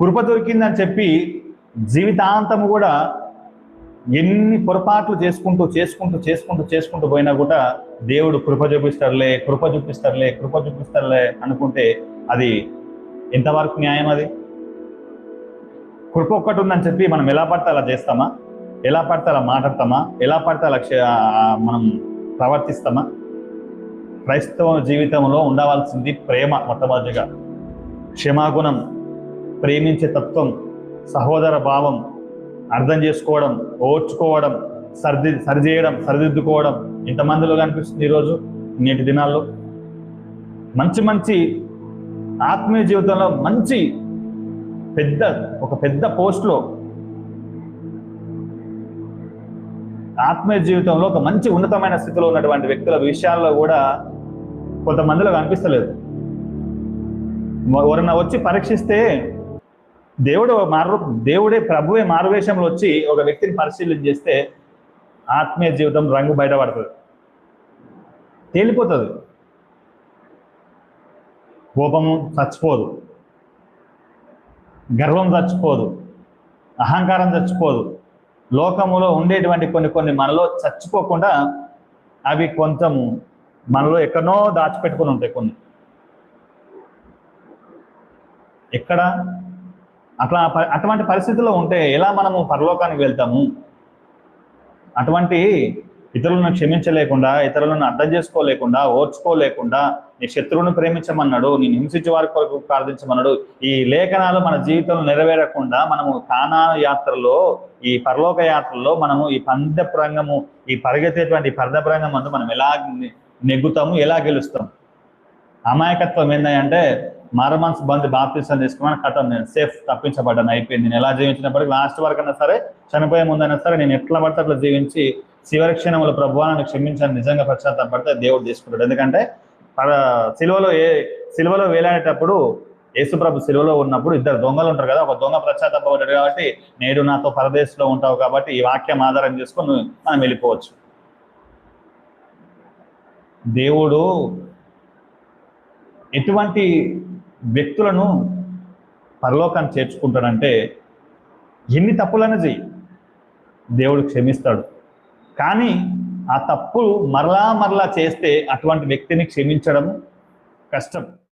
కృప దొరికిందని చెప్పి జీవితాంతము కూడా ఎన్ని పొరపాట్లు చేసుకుంటూ చేసుకుంటూ చేసుకుంటూ చేసుకుంటూ పోయినా కూడా దేవుడు కృప చూపిస్తారులే కృప చూపిస్తారులే కృప చూపిస్తారులే అనుకుంటే అది ఎంతవరకు న్యాయం? అది కృప ఒక్కటి ఉందని చెప్పి మనం ఎలా పడితే అలా చేస్తామా? ఎలా పడితే అలా మాట్లాడతామా? ఎలా పడితే అలా మనం ప్రవర్తిస్తామా? క్రైస్తవ జీవితంలో ఉండవలసింది ప్రేమ, మొట్టమొదటిగా క్షమాగుణం, ప్రేమించే తత్వం, సహోదర భావం, అర్థం చేసుకోవడం, ఓర్చుకోవడం, సరిచేయడం, సరిదిద్దుకోవడం ఇంతమందిలో కనిపిస్తుంది ఈరోజు నేటి దినాల్లో. మంచి మంచి ఆత్మీయ జీవితంలో మంచి ఒక పెద్ద పోస్ట్లో, ఆత్మీయ జీవితంలో ఒక మంచి ఉన్నతమైన స్థితిలో ఉన్నటువంటి వ్యక్తుల విషయాల్లో కూడా కొంతమందిలో కనిపిస్తలేదు. ఎవరన్నా వచ్చి పరీక్షిస్తే దేవుడే ప్రభువే మారువేషంలో వచ్చి ఒక వ్యక్తిని పరిశీలన చేస్తే ఆత్మీయ జీవితం రంగు బయటపడుతుంది, తేలిపోతుంది. కోపము చచ్చిపోదు, గర్వం చచ్చిపోదు, అహంకారం చచ్చిపోదు. లోకములో ఉండేటువంటి కొన్ని మనలో చచ్చిపోకుండా అవి కొంచెం మనలో ఎక్కడనో దాచిపెట్టుకుని ఉంటాయి. కొన్ని ఎక్కడ అటువంటి పరిస్థితుల్లో ఉంటే ఎలా మనము పరలోకానికి వెళ్తాము? అటువంటి ఇతరులను క్షమించలేకుండా, ఇతరులను అర్థం చేసుకోలేకుండా, ఓర్చుకోలేకుండా, నీ శత్రువును ప్రేమించమన్నాడు, నేను హింసించే వారి కొరకు ప్రార్థించమన్నాడు. ఈ లేఖనాలు మన జీవితంలో నెరవేరకుండా మనము కానాను యాత్రలో, ఈ పరలోక యాత్రలో మనము ఈ పందెప్రంగము, ఈ పరిగెత్తేటువంటి పందెప్రంగం అందు మనం ఎలా నెగ్గుతాము, ఎలా గెలుస్తాం? అమాయకత్వం ఏంటంటే మనసు బంధు బాప్తిసం తీసుకున్నాను, కథం, నేను సేఫ్, తప్పించబడ్డాను, అయిపోయింది. నేను ఎలా జీవించినప్పటికీ లాస్ట్ వరకు అయినా సరే, చనిపోయే ముందైనా సరే నేను ఎట్లా పడితే అట్లా జీవించి చివరి క్షణంలో ప్రభువా నన్ను క్షమించాను నిజంగా పశ్చాత్తాపడితే దేవుడు తీసుకుంటాడు. ఎందుకంటే సిలువలో వేలాడేటప్పుడు యేసుప్రభు సిలువలో ఉన్నప్పుడు ఇద్దరు దొంగలు ఉంటారు కదా, ఒక దొంగ పశ్చాత్తాపడ్డాడు కాబట్టి నేడు నాతో పరదేశంలో ఉంటావు కాబట్టి ఈ వాక్యం ఆధారం చేసుకొని మనం వెళ్ళిపోవచ్చు. దేవుడు ఎటువంటి వ్యక్తులను పరలోకాన్ని చేర్చుకుంటాడంటే ఎన్ని తప్పులను చెయ్యి దేవుడు క్షమిస్తాడు. కానీ ఆ తప్పు మరలా చేస్తే అటువంటి వ్యక్తిని క్షమించడం కష్టం.